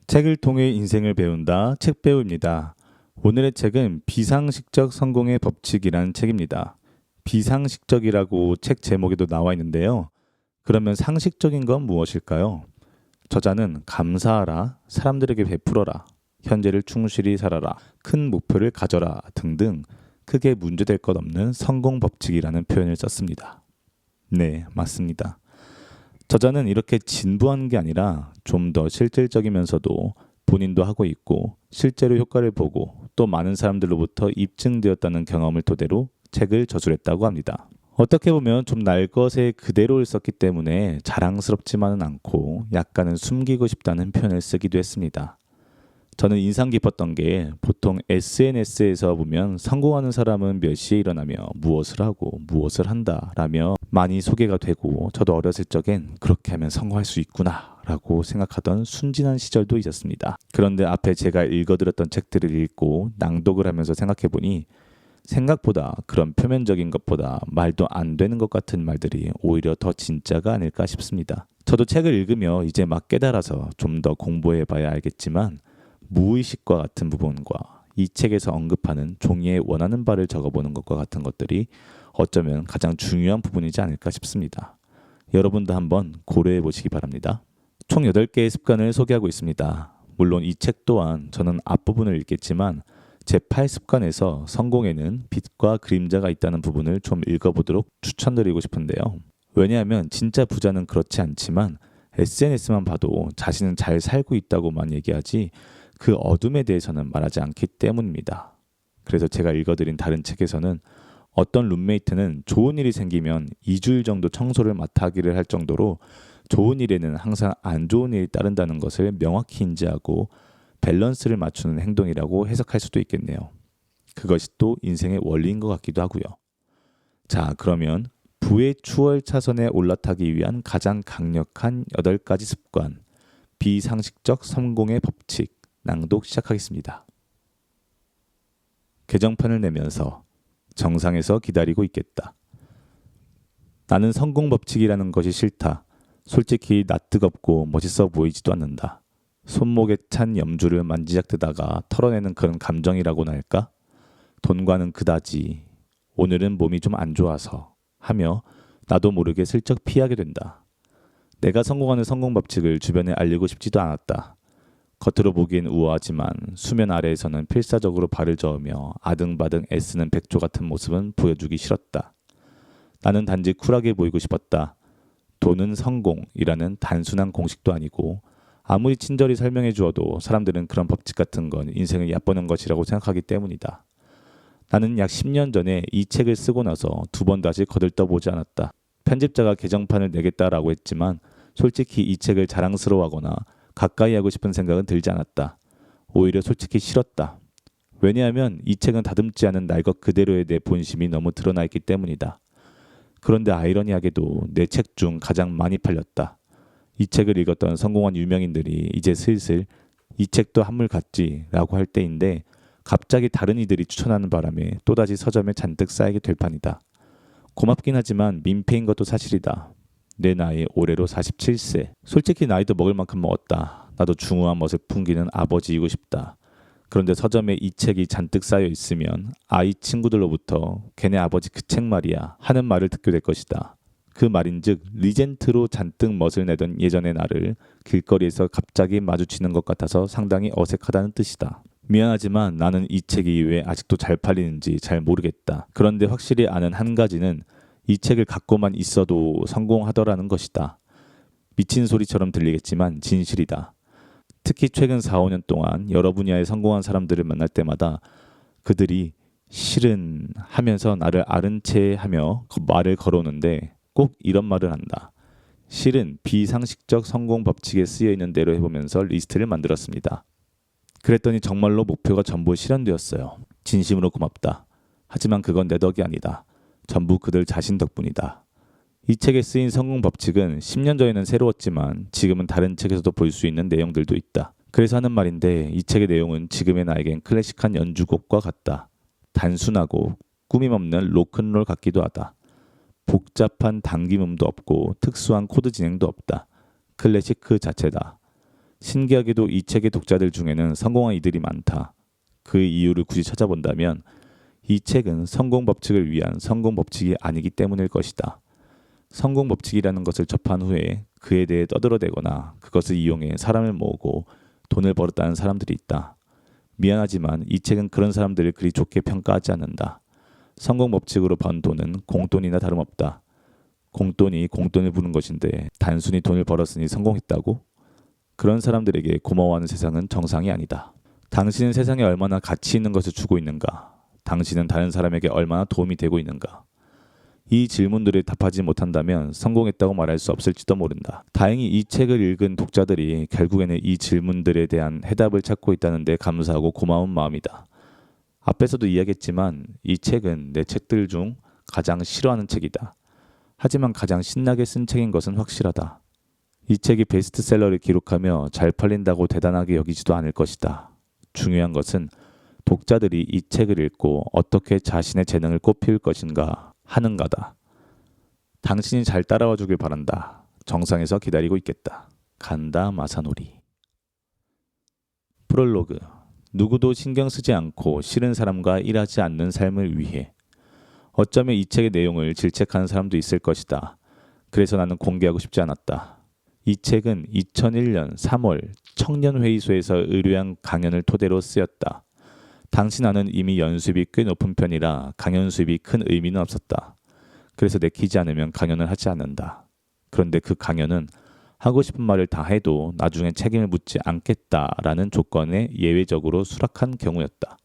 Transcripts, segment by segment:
책을 통해 인생을 배운다. 책배우입니다. 오늘의 책은 비상식적 성공의 법칙이라는 책입니다. 비상식적이라고 책 제목에도 나와 있는데요. 그러면 상식적인 건 무엇일까요? 저자는 감사하라, 사람들에게 베풀어라, 현재를 충실히 살아라, 큰 목표를 가져라 등등 크게 문제될 것 없는 성공 법칙이라는 표현을 썼습니다. 네, 맞습니다. 저자는 이렇게 진부한 게 아니라 좀 더 실질적이면서도 본인도 하고 있고 실제로 효과를 보고 또 많은 사람들로부터 입증되었다는 경험을 토대로 책을 저술했다고 합니다. 어떻게 보면 좀 날 것에 그대로를 썼기 때문에 자랑스럽지만은 않고 약간은 숨기고 싶다는 표현을 쓰기도 했습니다. 저는 인상 깊었던 게 보통 SNS에서 보면 성공하는 사람은 몇 시에 일어나며 무엇을 하고 무엇을 한다 라며 많이 소개가 되고 저도 어렸을 적엔 그렇게 하면 성공할 수 있구나 라고 생각하던 순진한 시절도 있었습니다. 그런데 앞에 제가 읽어드렸던 책들을 읽고 낭독을 하면서 생각해보니 생각보다 그런 표면적인 것보다 말도 안 되는 것 같은 말들이 오히려 더 진짜가 아닐까 싶습니다. 저도 책을 읽으며 이제 막 깨달아서 좀 더 공부해봐야 알겠지만 무의식과 같은 부분과 이 책에서 언급하는 종이에 원하는 바를 적어보는 것과 같은 것들이 어쩌면 가장 중요한 부분이지 않을까 싶습니다. 여러분도 한번 고려해 보시기 바랍니다. 총 8개의 습관을 소개하고 있습니다. 물론 이 책 또한 저는 앞부분을 읽겠지만 제 8습관에서 성공에는 빛과 그림자가 있다는 부분을 좀 읽어보도록 추천드리고 싶은데요. 왜냐하면 진짜 부자는 그렇지 않지만 SNS만 봐도 자신은 잘 살고 있다고만 얘기하지 그 어둠에 대해서는 말하지 않기 때문입니다. 그래서 제가 읽어드린 다른 책에서는 어떤 룸메이트는 좋은 일이 생기면 2주일 정도 청소를 맡아 하기를 할 정도로 좋은 일에는 항상 안 좋은 일이 따른다는 것을 명확히 인지하고 밸런스를 맞추는 행동이라고 해석할 수도 있겠네요. 그것이 또 인생의 원리인 것 같기도 하고요. 자, 그러면 부의 추월 차선에 올라타기 위한 가장 강력한 8가지 습관, 비상식적 성공의 법칙, 낭독 시작하겠습니다. 개정판을 내면서 정상에서 기다리고 있겠다. 나는 성공 법칙이라는 것이 싫다. 솔직히 낯뜨겁고 멋있어 보이지도 않는다. 손목에 찬 염주를 만지작대다가 털어내는 그런 감정이라고나 할까? 돈과는 그다지. 오늘은 몸이 좀 안 좋아서 하며 나도 모르게 슬쩍 피하게 된다. 내가 성공하는 성공 법칙을 주변에 알리고 싶지도 않았다. 겉으로 보기엔 우아하지만 수면 아래에서는 필사적으로 발을 저으며 아등바등 애쓰는 백조 같은 모습은 보여주기 싫었다. 나는 단지 쿨하게 보이고 싶었다. 돈은 성공이라는 단순한 공식도 아니고 아무리 친절히 설명해 주어도 사람들은 그런 법칙 같은 건 인생을 얕보는 것이라고 생각하기 때문이다. 나는 약 10년 전에 이 책을 쓰고 나서 2번 다시 거들떠보지 않았다. 편집자가 개정판을 내겠다라고 했지만 솔직히 이 책을 자랑스러워하거나 가까이 하고 싶은 생각은 들지 않았다. 오히려 솔직히 싫었다. 왜냐하면 이 책은 다듬지 않은 날 것 그대로의 내 본심이 너무 드러나 있기 때문이다. 그런데 아이러니하게도 내 책 중 가장 많이 팔렸다. 이 책을 읽었던 성공한 유명인들이 이제 슬슬 이 책도 한물 같지 라고 할 때인데 갑자기 다른 이들이 추천하는 바람에 또다시 서점에 잔뜩 쌓이게 될 판이다. 고맙긴 하지만 민폐인 것도 사실이다. 내 나이 올해로 47세. 솔직히 나이도 먹을 만큼 먹었다. 나도 중후한 멋을 풍기는 아버지이고 싶다. 그런데 서점에 이 책이 잔뜩 쌓여 있으면 아이 친구들로부터 걔네 아버지 그 책 말이야 하는 말을 듣게 될 것이다. 그 말인즉 리젠트로 잔뜩 멋을 내던 예전의 나를 길거리에서 갑자기 마주치는 것 같아서 상당히 어색하다는 뜻이다. 미안하지만 나는 이 책이 왜 아직도 잘 팔리는지 잘 모르겠다. 그런데 확실히 아는 한 가지는 이 책을 갖고만 있어도 성공하더라는 것이다. 미친 소리처럼 들리겠지만 진실이다. 특히 최근 4, 5년 동안 여러 분야에 성공한 사람들을 만날 때마다 그들이 실은 하면서 나를 아른 채 하며 그 말을 걸어오는데 꼭 이런 말을 한다. 실은 비상식적 성공 법칙에 쓰여 있는 대로 해보면서 리스트를 만들었습니다. 그랬더니 정말로 목표가 전부 실현되었어요. 진심으로 고맙다. 하지만 그건 내 덕이 아니다. 전부 그들 자신 덕분이다. 이 책에 쓰인 성공 법칙은 10년 전에는 새로웠지만 지금은 다른 책에서도 볼 수 있는 내용들도 있다. 그래서 하는 말인데 이 책의 내용은 지금의 나에겐 클래식한 연주곡과 같다. 단순하고 꾸밈없는 로큰롤 같기도 하다. 복잡한 당김음도 없고 특수한 코드 진행도 없다. 클래식 그 자체다. 신기하게도 이 책의 독자들 중에는 성공한 이들이 많다. 그 이유를 굳이 찾아본다면 이 책은 성공 법칙을 위한 성공 법칙이 아니기 때문일 것이다. 성공 법칙이라는 것을 접한 후에 그에 대해 떠들어대거나 그것을 이용해 사람을 모으고 돈을 벌었다는 사람들이 있다. 미안하지만 이 책은 그런 사람들을 그리 좋게 평가하지 않는다. 성공 법칙으로 번 돈은 공돈이나 다름없다. 공돈이 공돈을 부는 것인데 단순히 돈을 벌었으니 성공했다고? 그런 사람들에게 고마워하는 세상은 정상이 아니다. 당신은 세상에 얼마나 가치 있는 것을 주고 있는가? 당신은 다른 사람에게 얼마나 도움이 되고 있는가? 이 질문들을 답하지 못한다면 성공했다고 말할 수 없을지도 모른다. 다행히 이 책을 읽은 독자들이 결국에는 이 질문들에 대한 해답을 찾고 있다는 데 감사하고 고마운 마음이다. 앞에서도 이야기했지만 이 책은 내 책들 중 가장 싫어하는 책이다. 하지만 가장 신나게 쓴 책인 것은 확실하다. 이 책이 베스트셀러를 기록하며 잘 팔린다고 대단하게 여기지도 않을 것이다. 중요한 것은 독자들이 이 책을 읽고 어떻게 자신의 재능을 꽃피울 것인가 하는가다. 당신이 잘 따라와 주길 바란다. 정상에서 기다리고 있겠다. 간다 마사노리. 프롤로그. 누구도 신경 쓰지 않고 싫은 사람과 일하지 않는 삶을 위해. 어쩌면 이 책의 내용을 질책하는 사람도 있을 것이다. 그래서 나는 공개하고 싶지 않았다. 이 책은 2001년 3월 청년회의소에서 의뢰한 강연을 토대로 쓰였다. 당시 나는 이미 연수입이 꽤 높은 편이라 강연 수입이 큰 의미는 없었다. 그래서 내키지 않으면 강연을 하지 않는다. 그런데 그 강연은 하고 싶은 말을 다 해도 나중에 책임을 묻지 않겠다라는 조건에 예외적으로 수락한 경우였다.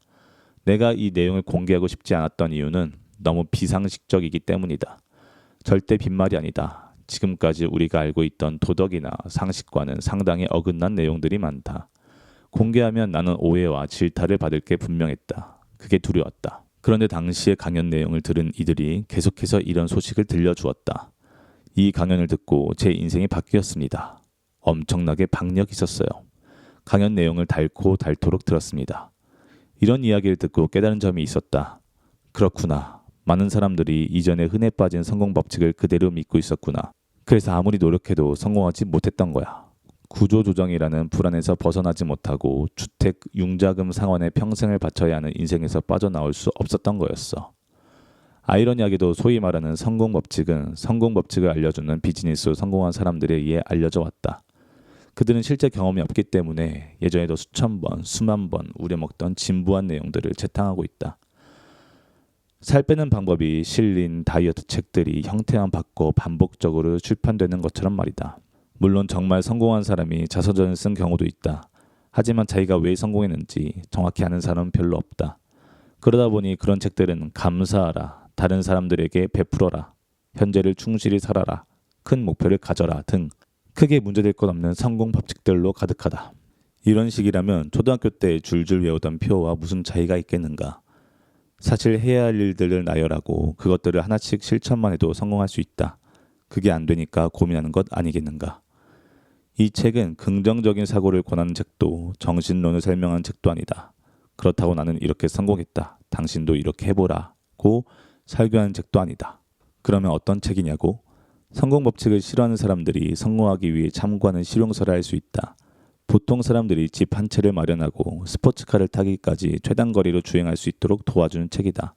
내가 이 내용을 공개하고 싶지 않았던 이유는 너무 비상식적이기 때문이다. 절대 빈말이 아니다. 지금까지 우리가 알고 있던 도덕이나 상식과는 상당히 어긋난 내용들이 많다. 공개하면 나는 오해와 질타를 받을 게 분명했다. 그게 두려웠다. 그런데 당시의 강연 내용을 들은 이들이 계속해서 이런 소식을 들려주었다. 이 강연을 듣고 제 인생이 바뀌었습니다. 엄청나게 박력이 있었어요. 강연 내용을 닳고 닳도록 들었습니다. 이런 이야기를 듣고 깨달은 점이 있었다. 그렇구나. 많은 사람들이 이전에 흔해 빠진 성공 법칙을 그대로 믿고 있었구나. 그래서 아무리 노력해도 성공하지 못했던 거야. 구조조정이라는 불안에서 벗어나지 못하고 주택, 융자금 상환에 평생을 바쳐야 하는 인생에서 빠져나올 수 없었던 거였어. 아이러니하게도 소위 말하는 성공 법칙은 성공 법칙을 알려주는 비즈니스로 성공한 사람들에 의해 알려져 왔다. 그들은 실제 경험이 없기 때문에 예전에도 수천 번, 수만 번 우려먹던 진부한 내용들을 재탕하고 있다. 살 빼는 방법이 실린 다이어트 책들이 형태만 바꿔 반복적으로 출판되는 것처럼 말이다. 물론 정말 성공한 사람이 자서전을 쓴 경우도 있다. 하지만 자기가 왜 성공했는지 정확히 아는 사람은 별로 없다. 그러다 보니 그런 책들은 감사하라, 다른 사람들에게 베풀어라, 현재를 충실히 살아라, 큰 목표를 가져라 등 크게 문제될 것 없는 성공 법칙들로 가득하다. 이런 식이라면 초등학교 때 줄줄 외우던 표와 무슨 차이가 있겠는가. 사실 해야 할 일들을 나열하고 그것들을 하나씩 실천만 해도 성공할 수 있다. 그게 안 되니까 고민하는 것 아니겠는가. 이 책은 긍정적인 사고를 권하는 책도 정신론을 설명하는 책도 아니다. 그렇다고 나는 이렇게 성공했다. 당신도 이렇게 해보라고 설교하는 책도 아니다. 그러면 어떤 책이냐고? 성공 법칙을 싫어하는 사람들이 성공하기 위해 참고하는 실용서를 할 수 있다. 보통 사람들이 집 한 채를 마련하고 스포츠카를 타기까지 최단 거리로 주행할 수 있도록 도와주는 책이다.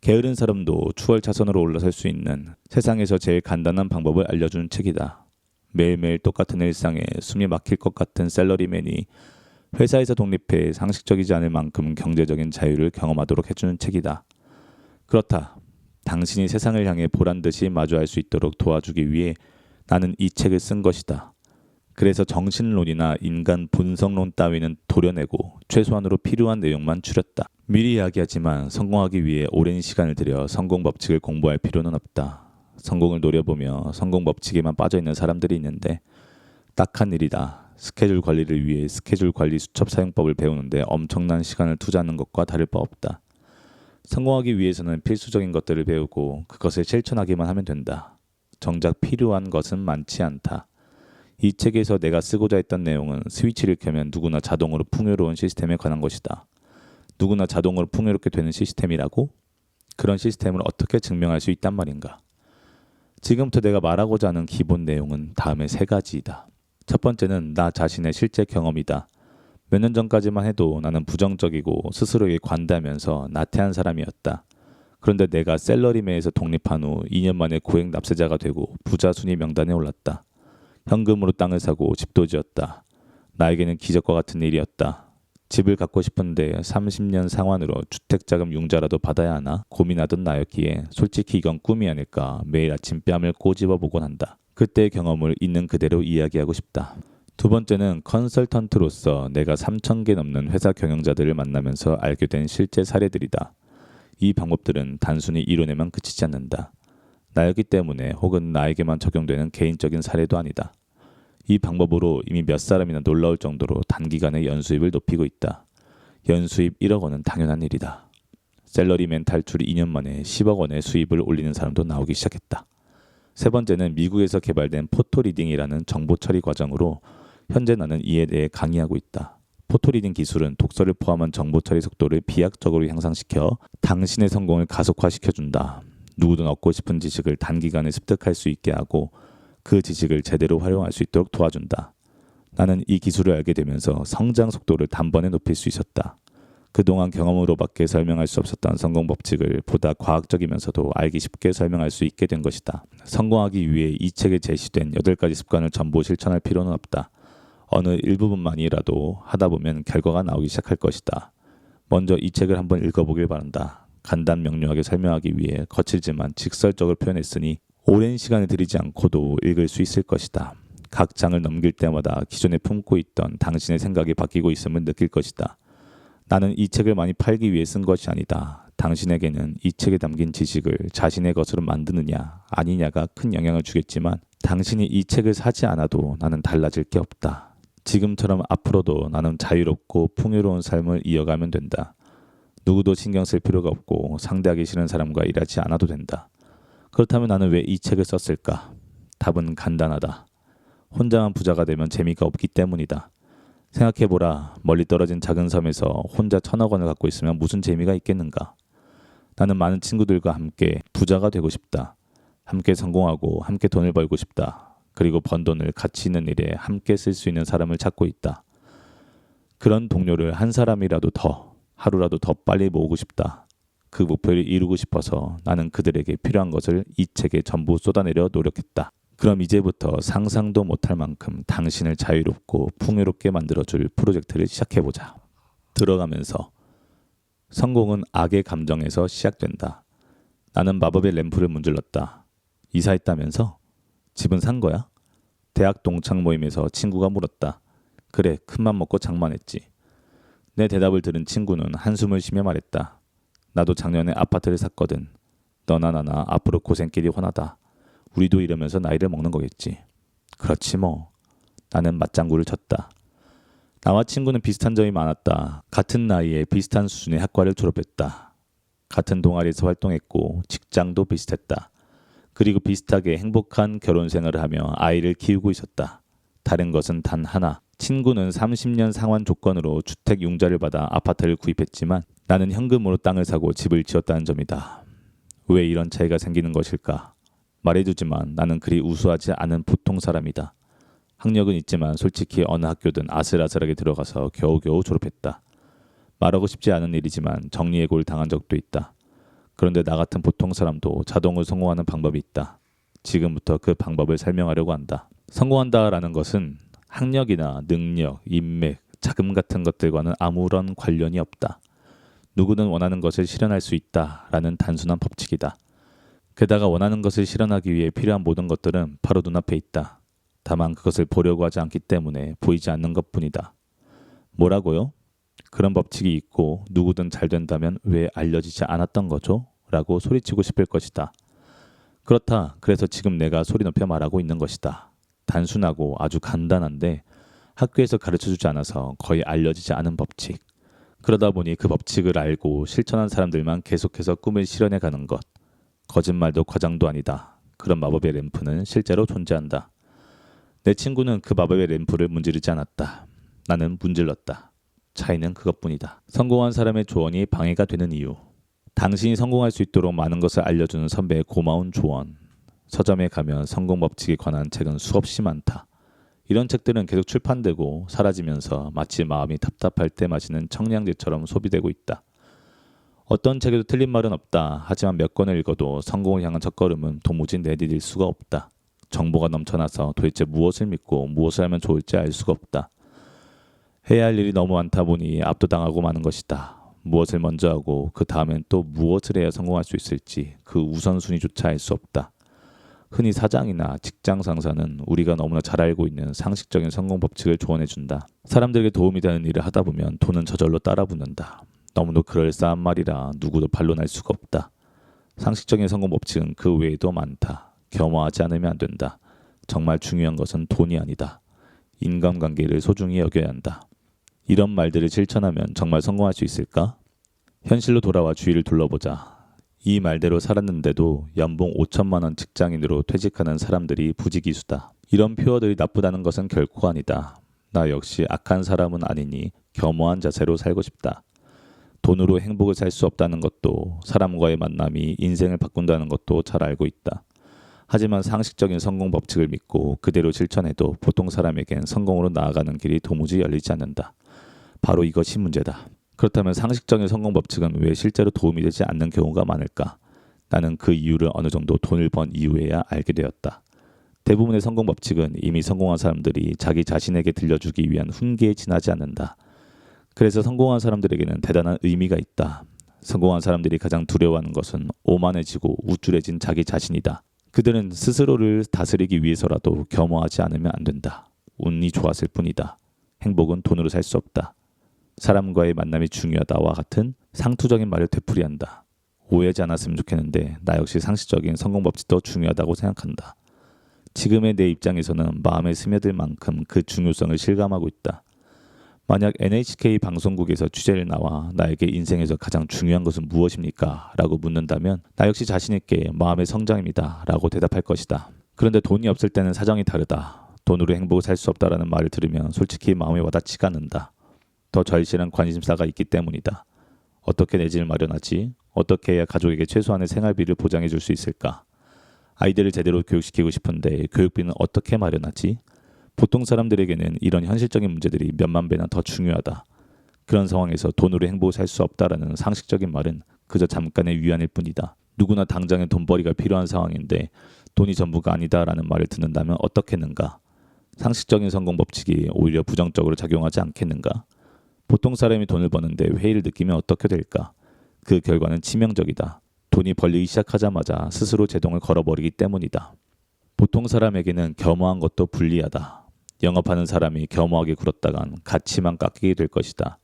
게으른 사람도 추월 차선으로 올라설 수 있는 세상에서 제일 간단한 방법을 알려주는 책이다. 매일매일 똑같은 일상에 숨이 막힐 것 같은 샐러리맨이 회사에서 독립해 상식적이지 않을 만큼 경제적인 자유를 경험하도록 해주는 책이다. 그렇다. 당신이 세상을 향해 보란듯이 마주할 수 있도록 도와주기 위해 나는 이 책을 쓴 것이다. 그래서 정신론이나 인간 본성론 따위는 도려내고 최소한으로 필요한 내용만 추렸다. 미리 이야기하지만 성공하기 위해 오랜 시간을 들여 성공 법칙을 공부할 필요는 없다. 성공을 노려보며 성공 법칙에만 빠져있는 사람들이 있는데 딱한 일이다. 스케줄 관리를 위해 스케줄 관리 수첩 사용법을 배우는데 엄청난 시간을 투자하는 것과 다를 바 없다. 성공하기 위해서는 필수적인 것들을 배우고 그것을 실천하기만 하면 된다. 정작 필요한 것은 많지 않다. 이 책에서 내가 쓰고자 했던 내용은 스위치를 켜면 누구나 자동으로 풍요로운 시스템에 관한 것이다. 누구나 자동으로 풍요롭게 되는 시스템이라고? 그런 시스템을 어떻게 증명할 수 있단 말인가? 지금부터 내가 말하고자 하는 기본 내용은 다음의 3가지이다. 첫 번째는 나 자신의 실제 경험이다. 몇 년 전까지만 해도 나는 부정적이고 스스로에게 관대하면서 나태한 사람이었다. 그런데 내가 셀러리맨에서 독립한 후 2년 만에 고액 납세자가 되고 부자 순위 명단에 올랐다. 현금으로 땅을 사고 집도 지었다. 나에게는 기적과 같은 일이었다. 집을 갖고 싶은데 30년 상환으로 주택자금 융자라도 받아야 하나 고민하던 나였기에 솔직히 이건 꿈이 아닐까 매일 아침 뺨을 꼬집어 보곤 한다. 그때의 경험을 있는 그대로 이야기하고 싶다. 두 번째는 컨설턴트로서 내가 3,000개 넘는 회사 경영자들을 만나면서 알게 된 실제 사례들이다. 이 방법들은 단순히 이론에만 그치지 않는다. 나였기 때문에 혹은 나에게만 적용되는 개인적인 사례도 아니다. 이 방법으로 이미 몇 사람이나 놀라울 정도로 단기간에 연수입을 높이고 있다. 연수입 1억 원은 당연한 일이다. 셀러리맨 탈출 2년 만에 10억 원의 수입을 올리는 사람도 나오기 시작했다. 세 번째는 미국에서 개발된 포토리딩이라는 정보 처리 과정으로 현재 나는 이에 대해 강의하고 있다. 포토리딩 기술은 독서를 포함한 정보 처리 속도를 비약적으로 향상시켜 당신의 성공을 가속화시켜준다. 누구든 얻고 싶은 지식을 단기간에 습득할 수 있게 하고 그 지식을 제대로 활용할 수 있도록 도와준다. 나는 이 기술을 알게 되면서 성장 속도를 단번에 높일 수 있었다. 그동안 경험으로밖에 설명할 수 없었던 성공 법칙을 보다 과학적이면서도 알기 쉽게 설명할 수 있게 된 것이다. 성공하기 위해 이 책에 제시된 8가지 습관을 전부 실천할 필요는 없다. 어느 일부분만이라도 하다 보면 결과가 나오기 시작할 것이다. 먼저 이 책을 한번 읽어보길 바란다. 간단 명료하게 설명하기 위해 거칠지만 직설적으로 표현했으니 오랜 시간을 들이지 않고도 읽을 수 있을 것이다. 각 장을 넘길 때마다 기존에 품고 있던 당신의 생각이 바뀌고 있음을 느낄 것이다. 나는 이 책을 많이 팔기 위해 쓴 것이 아니다. 당신에게는 이 책에 담긴 지식을 자신의 것으로 만드느냐 아니냐가 큰 영향을 주겠지만 당신이 이 책을 사지 않아도 나는 달라질 게 없다. 지금처럼 앞으로도 나는 자유롭고 풍요로운 삶을 이어가면 된다. 누구도 신경 쓸 필요가 없고 상대하기 싫은 사람과 일하지 않아도 된다. 그렇다면 나는 왜 이 책을 썼을까? 답은 간단하다. 혼자만 부자가 되면 재미가 없기 때문이다. 생각해보라. 멀리 떨어진 작은 섬에서 혼자 1,000억 원을 갖고 있으면 무슨 재미가 있겠는가? 나는 많은 친구들과 함께 부자가 되고 싶다. 함께 성공하고 함께 돈을 벌고 싶다. 그리고 번 돈을 가치 있는 일에 함께 쓸 수 있는 사람을 찾고 있다. 그런 동료를 한 사람이라도 더, 하루라도 더 빨리 모으고 싶다. 그 목표를 이루고 싶어서 나는 그들에게 필요한 것을 이 책에 전부 쏟아내려 노력했다. 그럼 이제부터 상상도 못할 만큼 당신을 자유롭고 풍요롭게 만들어줄 프로젝트를 시작해보자. 들어가면서 성공은 악의 감정에서 시작된다. 나는 마법의 램프를 문질렀다. 이사했다면서? 집은 산 거야? 대학 동창 모임에서 친구가 물었다. 그래, 큰맘 먹고 장만했지. 내 대답을 들은 친구는 한숨을 쉬며 말했다. 나도 작년에 아파트를 샀거든. 너나 나나 앞으로 고생길이 훤하다. 우리도 이러면서 나이를 먹는 거겠지. 그렇지 뭐. 나는 맞장구를 쳤다. 나와 친구는 비슷한 점이 많았다. 같은 나이에 비슷한 수준의 학과를 졸업했다. 같은 동아리에서 활동했고 직장도 비슷했다. 그리고 비슷하게 행복한 결혼 생활을 하며 아이를 키우고 있었다. 다른 것은 단 하나. 친구는 30년 상환 조건으로 주택 융자를 받아 아파트를 구입했지만 나는 현금으로 땅을 사고 집을 지었다는 점이다. 왜 이런 차이가 생기는 것일까? 말해두지만 나는 그리 우수하지 않은 보통 사람이다. 학력은 있지만 솔직히 어느 학교든 아슬아슬하게 들어가서 겨우겨우 졸업했다. 말하고 싶지 않은 일이지만 정리해고를 당한 적도 있다. 그런데 나 같은 보통 사람도 자동으로 성공하는 방법이 있다. 지금부터 그 방법을 설명하려고 한다. 성공한다라는 것은 학력이나 능력, 인맥, 자금 같은 것들과는 아무런 관련이 없다. 누구든 원하는 것을 실현할 수 있다라는 단순한 법칙이다. 게다가 원하는 것을 실현하기 위해 필요한 모든 것들은 바로 눈앞에 있다. 다만 그것을 보려고 하지 않기 때문에 보이지 않는 것뿐이다. 뭐라고요? 그런 법칙이 있고 누구든 잘 된다면 왜 알려지지 않았던 거죠? 라고 소리치고 싶을 것이다. 그렇다. 그래서 지금 내가 소리 높여 말하고 있는 것이다. 단순하고 아주 간단한데 학교에서 가르쳐주지 않아서 거의 알려지지 않은 법칙. 그러다 보니 그 법칙을 알고 실천한 사람들만 계속해서 꿈을 실현해가는 것. 거짓말도 과장도 아니다. 그런 마법의 램프는 실제로 존재한다. 내 친구는 그 마법의 램프를 문지르지 않았다. 나는 문질렀다. 차이는 그것뿐이다. 성공한 사람의 조언이 방해가 되는 이유. 당신이 성공할 수 있도록 많은 것을 알려주는 선배의 고마운 조언. 서점에 가면 성공 법칙에 관한 책은 수없이 많다. 이런 책들은 계속 출판되고 사라지면서 마치 마음이 답답할 때 마시는 청량제처럼 소비되고 있다. 어떤 책에도 틀린 말은 없다. 하지만 몇 권을 읽어도 성공을 향한 첫걸음은 도무지 내디딜 수가 없다. 정보가 넘쳐나서 도대체 무엇을 믿고 무엇을 하면 좋을지 알 수가 없다. 해야 할 일이 너무 많다 보니 압도당하고 마는 것이다. 무엇을 먼저 하고 그 다음엔 또 무엇을 해야 성공할 수 있을지 그 우선순위조차 알 수 없다. 흔히 사장이나 직장 상사는 우리가 너무나 잘 알고 있는 상식적인 성공 법칙을 조언해준다. 사람들에게 도움이 되는 일을 하다 보면 돈은 저절로 따라붙는다. 너무도 그럴싸한 말이라 누구도 반론할 수가 없다. 상식적인 성공 법칙은 그 외에도 많다. 겸허하지 않으면 안 된다. 정말 중요한 것은 돈이 아니다. 인간관계를 소중히 여겨야 한다. 이런 말들을 실천하면 정말 성공할 수 있을까? 현실로 돌아와 주위를 둘러보자. 이 말대로 살았는데도 연봉 5천만 원 직장인으로 퇴직하는 사람들이 부지기수다. 이런 표어들이 나쁘다는 것은 결코 아니다. 나 역시 악한 사람은 아니니 겸허한 자세로 살고 싶다. 돈으로 행복을 살 수 없다는 것도 사람과의 만남이 인생을 바꾼다는 것도 잘 알고 있다. 하지만 상식적인 성공 법칙을 믿고 그대로 실천해도 보통 사람에겐 성공으로 나아가는 길이 도무지 열리지 않는다. 바로 이것이 문제다. 그렇다면 상식적인 성공 법칙은 왜 실제로 도움이 되지 않는 경우가 많을까? 나는 그 이유를 어느 정도 돈을 번 이후에야 알게 되었다. 대부분의 성공 법칙은 이미 성공한 사람들이 자기 자신에게 들려주기 위한 훈계에 지나지 않는다. 그래서 성공한 사람들에게는 대단한 의미가 있다. 성공한 사람들이 가장 두려워하는 것은 오만해지고 우쭐해진 자기 자신이다. 그들은 스스로를 다스리기 위해서라도 겸허하지 않으면 안 된다. 운이 좋았을 뿐이다. 행복은 돈으로 살 수 없다. 사람과의 만남이 중요하다와 같은 상투적인 말을 되풀이한다. 오해하지 않았으면 좋겠는데 나 역시 상식적인 성공 법칙도 중요하다고 생각한다. 지금의 내 입장에서는 마음에 스며들 만큼 그 중요성을 실감하고 있다. 만약 NHK 방송국에서 취재를 나와 나에게 인생에서 가장 중요한 것은 무엇입니까? 라고 묻는다면 나 역시 자신 있게 마음의 성장입니다. 라고 대답할 것이다. 그런데 돈이 없을 때는 사정이 다르다. 돈으로 행복을 살 수 없다라는 말을 들으면 솔직히 마음에 와닿지가 않는다. 더 절실한 관심사가 있기 때문이다. 어떻게 내 집을 마련하지? 어떻게 해야 가족에게 최소한의 생활비를 보장해 줄 수 있을까? 아이들을 제대로 교육시키고 싶은데 교육비는 어떻게 마련하지? 보통 사람들에게는 이런 현실적인 문제들이 몇만 배나 더 중요하다. 그런 상황에서 돈으로 행복을 살 수 없다라는 상식적인 말은 그저 잠깐의 위안일 뿐이다. 누구나 당장에 돈벌이가 필요한 상황인데 돈이 전부가 아니다라는 말을 듣는다면 어떻겠는가? 상식적인 성공 법칙이 오히려 부정적으로 작용하지 않겠는가? 보통 사람이 돈을 버는데 회의를 느끼면 어떻게 될까? 그 결과는 치명적이다. 돈이 벌리기 시작하자마자 스스로 제동을 걸어버리기 때문이다. 보통 사람에게는 겸허한 것도 불리하다. 영업하는 사람이 겸허하게 굴었다간 가치만 깎이게 될 것이다.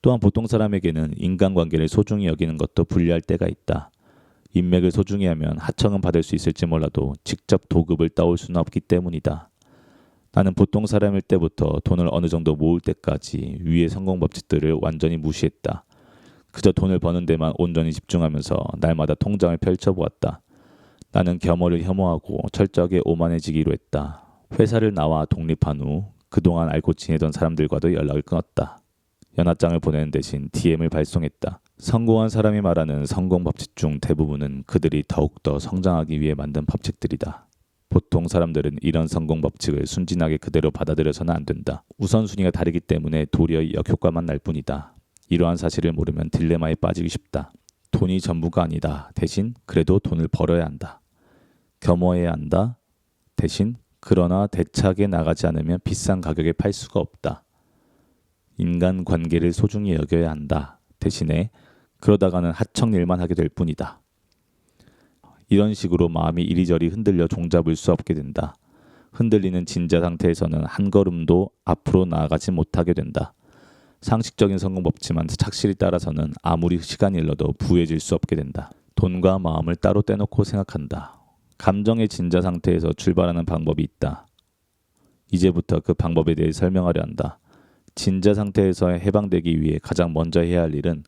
또한 보통 사람에게는 인간관계를 소중히 여기는 것도 불리할 때가 있다. 인맥을 소중히 하면 하청은 받을 수 있을지 몰라도 직접 도급을 따올 수는 없기 때문이다. 나는 보통 사람일 때부터 돈을 어느 정도 모을 때까지 위의 성공 법칙들을 완전히 무시했다. 그저 돈을 버는 데만 온전히 집중하면서 날마다 통장을 펼쳐보았다. 나는 겸허를 혐오하고 철저하게 오만해지기로 했다. 회사를 나와 독립한 후 그동안 알고 지내던 사람들과도 연락을 끊었다. 연하장을 보내는 대신 DM을 발송했다. 성공한 사람이 말하는 성공 법칙 중 대부분은 그들이 더욱더 성장하기 위해 만든 법칙들이다. 보통 사람들은 이런 성공 법칙을 순진하게 그대로 받아들여서는 안 된다. 우선순위가 다르기 때문에 도리어 역효과만 날 뿐이다. 이러한 사실을 모르면 딜레마에 빠지기 쉽다. 돈이 전부가 아니다. 대신 그래도 돈을 벌어야 한다. 겸허해야 한다. 대신 그러나 대차게 나가지 않으면 비싼 가격에 팔 수가 없다. 인간관계를 소중히 여겨야 한다. 대신에 그러다가는 하청일만 하게 될 뿐이다. 이런 식으로 마음이 이리저리 흔들려 종잡을 수 없게 된다. 흔들리는 진자 상태에서는 한 걸음도 앞으로 나아가지 못하게 된다. 상식적인 성공 법칙만 착실히 따라서는 아무리 시간이 흘러도 부해질 수 없게 된다. 돈과 마음을 따로 떼놓고 생각한다. 감정의 진자 상태에서 출발하는 방법이 있다. 이제부터 그 방법에 대해 설명하려 한다. 진자 상태에서 해방되기 위해 가장 먼저 해야 할 일은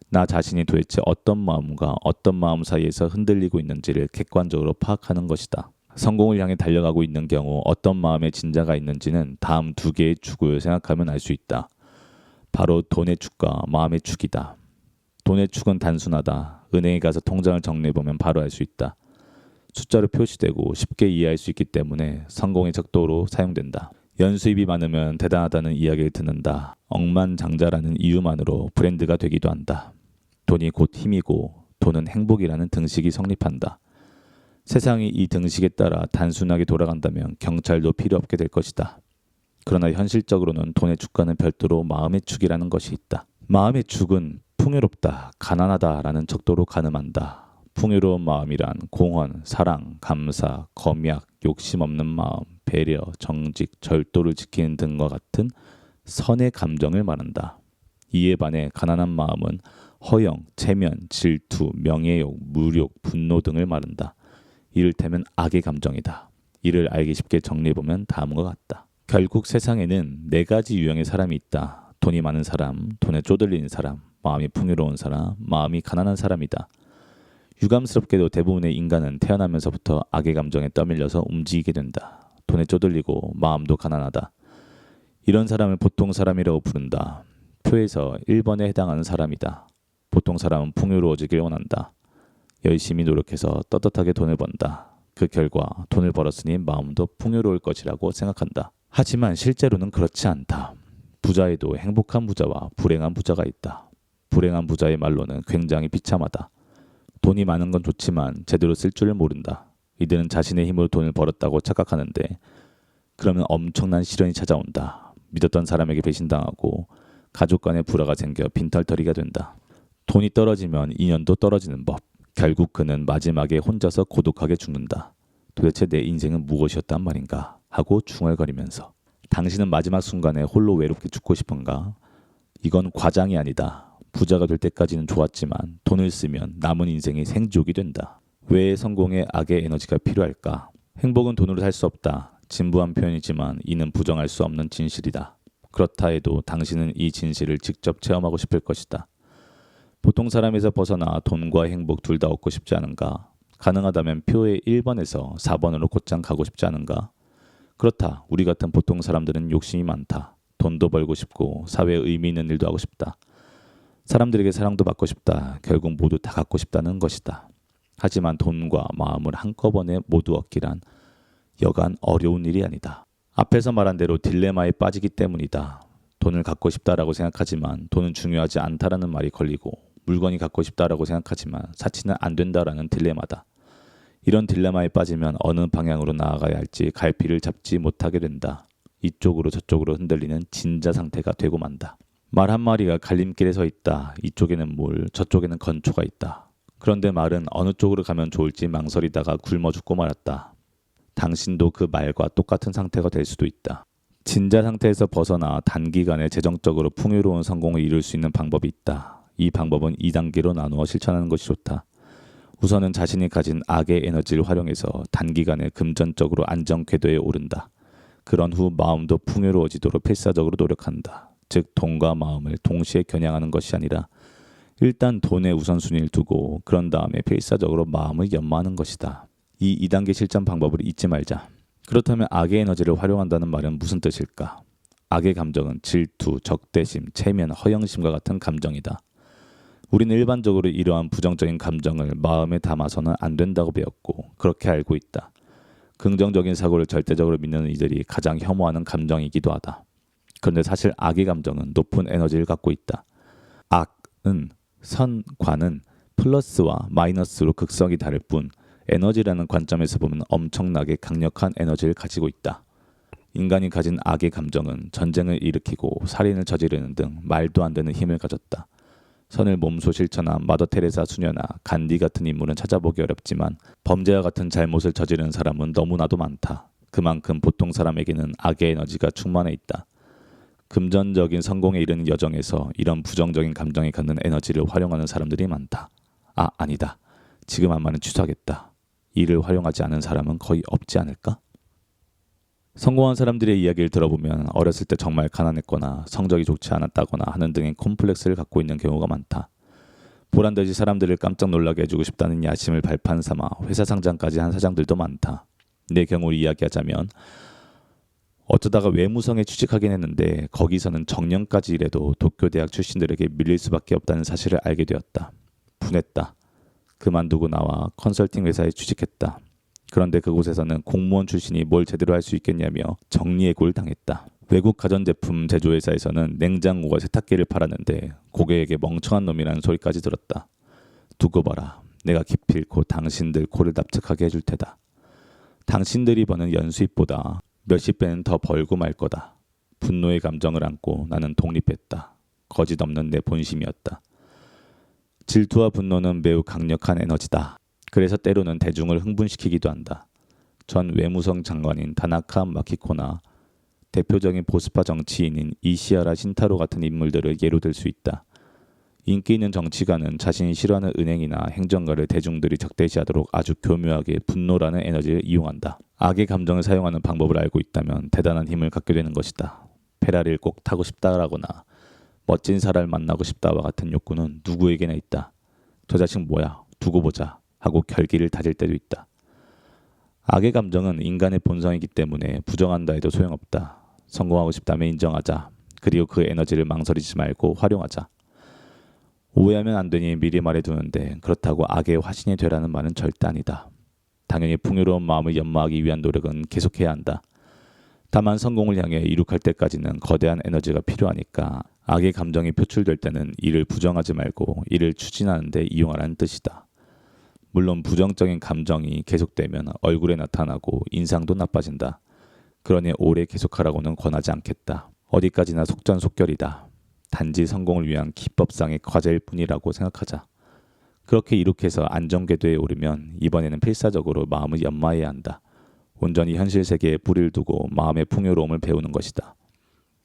나 자신이 도대체 어떤 마음과 어떤 마음 사이에서 흔들리고 있는지를 객관적으로 파악하는 것이다. 성공을 향해 달려가고 있는 경우 어떤 마음의 진자가 있는지는 다음 두 개의 축을 생각하면 알 수 있다. 바로 돈의 축과 마음의 축이다. 돈의 축은 단순하다. 은행에 가서 통장을 정리해보면 바로 알 수 있다. 숫자로 표시되고 쉽게 이해할 수 있기 때문에 성공의 척도로 사용된다. 연수입이 많으면 대단하다는 이야기를 듣는다. 억만장자라는 이유만으로 브랜드가 되기도 한다. 돈이 곧 힘이고 돈은 행복이라는 등식이 성립한다. 세상이 이 등식에 따라 단순하게 돌아간다면 경찰도 필요 없게 될 것이다. 그러나 현실적으로는 돈의 주가는 별도로 마음의 축이라는 것이 있다. 마음의 축은 풍요롭다, 가난하다라는 척도로 가늠한다. 풍요로운 마음이란 공헌, 사랑, 감사, 검약, 욕심 없는 마음, 배려, 정직, 절도를 지키는 등과 같은 선의 감정을 말한다. 이에 반해 가난한 마음은 허영, 체면, 질투, 명예욕, 무욕, 분노 등을 말한다. 이를테면 악의 감정이다. 이를 알기 쉽게 정리해보면 다음과 같다. 결국 세상에는 4가지 유형의 사람이 있다. 돈이 많은 사람, 돈에 쪼들리는 사람, 마음이 풍요로운 사람, 마음이 가난한 사람이다. 유감스럽게도 대부분의 인간은 태어나면서부터 악의 감정에 떠밀려서 움직이게 된다. 돈에 쪼들리고 마음도 가난하다. 이런 사람을 보통 사람이라고 부른다. 표에서 1번에 해당하는 사람이다. 보통 사람은 풍요로워지길 원한다. 열심히 노력해서 떳떳하게 돈을 번다. 그 결과 돈을 벌었으니 마음도 풍요로울 것이라고 생각한다. 하지만 실제로는 그렇지 않다. 부자에도 행복한 부자와 불행한 부자가 있다. 불행한 부자의 말로는 굉장히 비참하다. 돈이 많은 건 좋지만 제대로 쓸 줄을 모른다. 이들은 자신의 힘으로 돈을 벌었다고 착각하는데 그러면 엄청난 시련이 찾아온다. 믿었던 사람에게 배신당하고 가족 간의 불화가 생겨 빈털터리가 된다. 돈이 떨어지면 인연도 떨어지는 법. 결국 그는 마지막에 혼자서 고독하게 죽는다. 도대체 내 인생은 무엇이었단 말인가 하고 중얼거리면서. 당신은 마지막 순간에 홀로 외롭게 죽고 싶은가? 이건 과장이 아니다. 부자가 될 때까지는 좋았지만 돈을 쓰면 남은 인생이 생지옥이 된다. 왜 성공에 악의 에너지가 필요할까? 행복은 돈으로 살 수 없다. 진부한 표현이지만 이는 부정할 수 없는 진실이다. 그렇다 해도 당신은 이 진실을 직접 체험하고 싶을 것이다. 보통 사람에서 벗어나 돈과 행복 둘 다 얻고 싶지 않은가? 가능하다면 표의 1번에서 4번으로 곧장 가고 싶지 않은가? 그렇다. 우리 같은 보통 사람들은 욕심이 많다. 돈도 벌고 싶고 사회에 의미 있는 일도 하고 싶다. 사람들에게 사랑도 받고 싶다. 결국 모두 다 갖고 싶다는 것이다. 하지만 돈과 마음을 한꺼번에 모두 얻기란 여간 어려운 일이 아니다. 앞에서 말한 대로 딜레마에 빠지기 때문이다. 돈을 갖고 싶다라고 생각하지만 돈은 중요하지 않다라는 말이 걸리고 물건이 갖고 싶다라고 생각하지만 사치는 안 된다라는 딜레마다. 이런 딜레마에 빠지면 어느 방향으로 나아가야 할지 갈피를 잡지 못하게 된다. 이쪽으로 저쪽으로 흔들리는 진자 상태가 되고 만다. 말 한 마리가 갈림길에 서 있다. 이쪽에는 물, 저쪽에는 건초가 있다. 그런데 말은 어느 쪽으로 가면 좋을지 망설이다가 굶어 죽고 말았다. 당신도 그 말과 똑같은 상태가 될 수도 있다. 진자 상태에서 벗어나 단기간에 재정적으로 풍요로운 성공을 이룰 수 있는 방법이 있다. 이 방법은 2단계로 나누어 실천하는 것이 좋다. 우선은 자신이 가진 악의 에너지를 활용해서 단기간에 금전적으로 안정 궤도에 오른다. 그런 후 마음도 풍요로워지도록 필사적으로 노력한다. 즉 돈과 마음을 동시에 겨냥하는 것이 아니라 일단 돈에 우선순위를 두고 그런 다음에 필사적으로 마음을 연마하는 것이다. 이 2단계 실천 방법을 잊지 말자. 그렇다면 악의 에너지를 활용한다는 말은 무슨 뜻일까? 악의 감정은 질투, 적대심, 체면, 허영심과 같은 감정이다. 우리는 일반적으로 이러한 부정적인 감정을 마음에 담아서는 안 된다고 배웠고 그렇게 알고 있다. 긍정적인 사고를 절대적으로 믿는 이들이 가장 혐오하는 감정이기도 하다. 그런데 사실 악의 감정은 높은 에너지를 갖고 있다. 악은 선과는 플러스와 마이너스로 극성이 다를 뿐 에너지라는 관점에서 보면 엄청나게 강력한 에너지를 가지고 있다. 인간이 가진 악의 감정은 전쟁을 일으키고 살인을 저지르는 등 말도 안 되는 힘을 가졌다. 선을 몸소 실천한 마더 테레사 수녀나 간디 같은 인물은 찾아보기 어렵지만 범죄와 같은 잘못을 저지르는 사람은 너무나도 많다. 그만큼 보통 사람에게는 악의 에너지가 충만해 있다. 금전적인 성공에 이르는 여정에서 이런 부정적인 감정이 갖는 에너지를 활용하는 사람들이 많다. 아니다. 지금 한 말은 취소하겠다. 이를 활용하지 않은 사람은 거의 없지 않을까? 성공한 사람들의 이야기를 들어보면 어렸을 때 정말 가난했거나 성적이 좋지 않았다거나 하는 등의 콤플렉스를 갖고 있는 경우가 많다. 보란듯이 사람들을 깜짝 놀라게 해주고 싶다는 야심을 발판 삼아 회사 상장까지 한 사장들도 많다. 내 경우를 이야기하자면 어쩌다가 외무성에 취직하긴 했는데 거기서는 정년까지 일해도 도쿄대학 출신들에게 밀릴 수밖에 없다는 사실을 알게 되었다. 분했다. 그만두고 나와 컨설팅 회사에 취직했다. 그런데 그곳에서는 공무원 출신이 뭘 제대로 할 수 있겠냐며 정리해고를 당했다. 외국 가전제품 제조회사에서는 냉장고와 세탁기를 팔았는데 고객에게 멍청한 놈이라는 소리까지 들었다. 두고 봐라. 내가 기필코 당신들 코를 납작하게 해줄 테다. 당신들이 버는 연수입보다 몇십 배는 더 벌고 말 거다. 분노의 감정을 안고 나는 독립했다. 거짓 없는 내 본심이었다. 질투와 분노는 매우 강력한 에너지다. 그래서 때로는 대중을 흥분시키기도 한다. 전 외무성 장관인 다나카 마키코나 대표적인 보수파 정치인인 이시하라 신타로 같은 인물들을 예로 들 수 있다. 인기 있는 정치가는 자신이 싫어하는 은행이나 행정가를 대중들이 적대시하도록 아주 교묘하게 분노라는 에너지를 이용한다. 악의 감정을 사용하는 방법을 알고 있다면 대단한 힘을 갖게 되는 것이다. 페라리를 꼭 타고 싶다라거나 멋진 사람을 만나고 싶다와 같은 욕구는 누구에게나 있다. 저 자식 뭐야? 두고 보자 하고 결기를 다질 때도 있다. 악의 감정은 인간의 본성이기 때문에 부정한다 해도 소용없다. 성공하고 싶다면 인정하자. 그리고 그 에너지를 망설이지 말고 활용하자. 오해하면 안 되니 미리 말해두는데 그렇다고 악의 화신이 되라는 말은 절대 아니다. 당연히 풍요로운 마음을 연마하기 위한 노력은 계속해야 한다. 다만 성공을 향해 이룩할 때까지는 거대한 에너지가 필요하니까 악의 감정이 표출될 때는 이를 부정하지 말고 이를 추진하는 데 이용하라는 뜻이다. 물론 부정적인 감정이 계속되면 얼굴에 나타나고 인상도 나빠진다. 그러니 오래 계속하라고는 권하지 않겠다. 어디까지나 속전속결이다. 단지 성공을 위한 기법상의 과제일 뿐이라고 생각하자. 그렇게 이룩해서 안정궤도에 오르면 이번에는 필사적으로 마음을 연마해야 한다. 온전히 현실 세계에 뿌리를 두고 마음의 풍요로움을 배우는 것이다.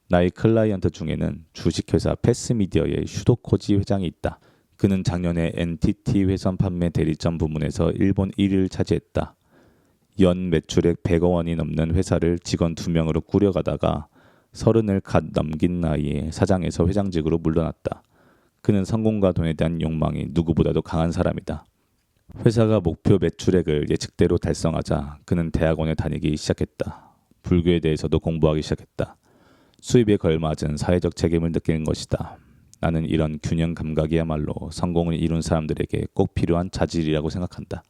나의 클라이언트 중에는 주식회사 패스미디어의 슈도코지 회장이 있다. 그는 작년에 NTT 회선 판매 대리점 부문에서 일본 1위를 차지했다. 연 매출액 100억 원이 넘는 회사를 직원 2명으로 꾸려가다가 30을 갓 넘긴 나이에 사장에서 회장직으로 물러났다. 그는 성공과 돈에 대한 욕망이 누구보다도 강한 사람이다. 회사가 목표 매출액을 예측대로 달성하자 그는 대학원에 다니기 시작했다. 불교에 대해서도 공부하기 시작했다. 수입에 걸맞은 사회적 책임을 느끼는 것이다. 나는 이런 균형 감각이야말로 성공을 이룬 사람들에게 꼭 필요한 자질이라고 생각한다.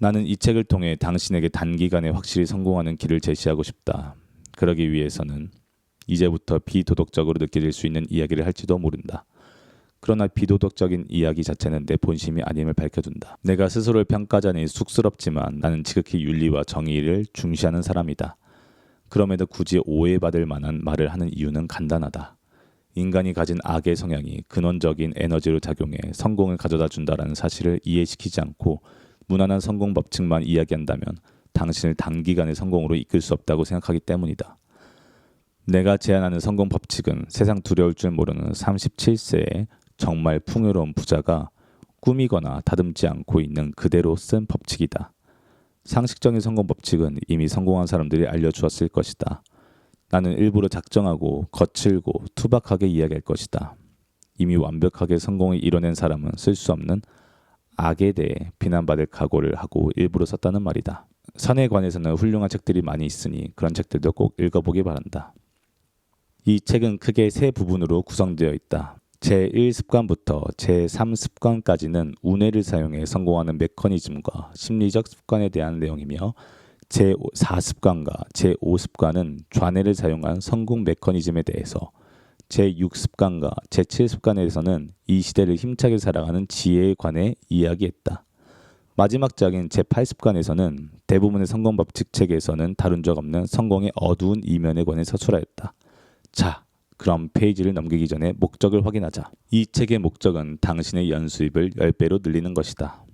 나는 이 책을 통해 당신에게 단기간에 확실히 성공하는 길을 제시하고 싶다. 그러기 위해서는 이제부터 비도덕적으로 느껴질 수 있는 이야기를 할지도 모른다. 그러나 비도덕적인 이야기 자체는 내 본심이 아님을 밝혀준다. 내가 스스로를 평가자니 쑥스럽지만 나는 지극히 윤리와 정의를 중시하는 사람이다. 그럼에도 굳이 오해받을 만한 말을 하는 이유는 간단하다. 인간이 가진 악의 성향이 근원적인 에너지로 작용해 성공을 가져다 준다라는 사실을 이해시키지 않고 무난한 성공 법칙만 이야기한다면 당신을 단기간의 성공으로 이끌 수 없다고 생각하기 때문이다. 내가 제안하는 성공 법칙은 세상 두려울 줄 모르는 37세의 정말 풍요로운 부자가 꾸미거나 다듬지 않고 있는 그대로 쓴 법칙이다. 상식적인 성공 법칙은 이미 성공한 사람들이 알려주었을 것이다. 나는 일부러 작정하고 거칠고 투박하게 이야기할 것이다. 이미 완벽하게 성공을 이뤄낸 사람은 쓸 수 없는 악에 대해 비난받을 각오를 하고 일부러 썼다는 말이다. 선에 관해서는 훌륭한 책들이 많이 있으니 그런 책들도 꼭 읽어보기 바란다. 이 책은 크게 세 부분으로 구성되어 있다. 제1습관부터 제3습관까지는 우뇌를 사용해 성공하는 메커니즘과 심리적 습관에 대한 내용이며 제4습관과 제5습관은 좌뇌를 사용한 성공 메커니즘에 대해서 제6습관과 제7습관에서는 이 시대를 힘차게 살아가는 지혜에 관해 이야기했다. 마지막 장인 제8습관에서는 대부분의 성공 법칙 책에서는 다룬 적 없는 성공의 어두운 이면에 관해 서술하였다. 자, 그럼 페이지를 넘기기 전에 목적을 확인하자. 이 책의 목적은 당신의 연수입을 10배로 늘리는 것이다.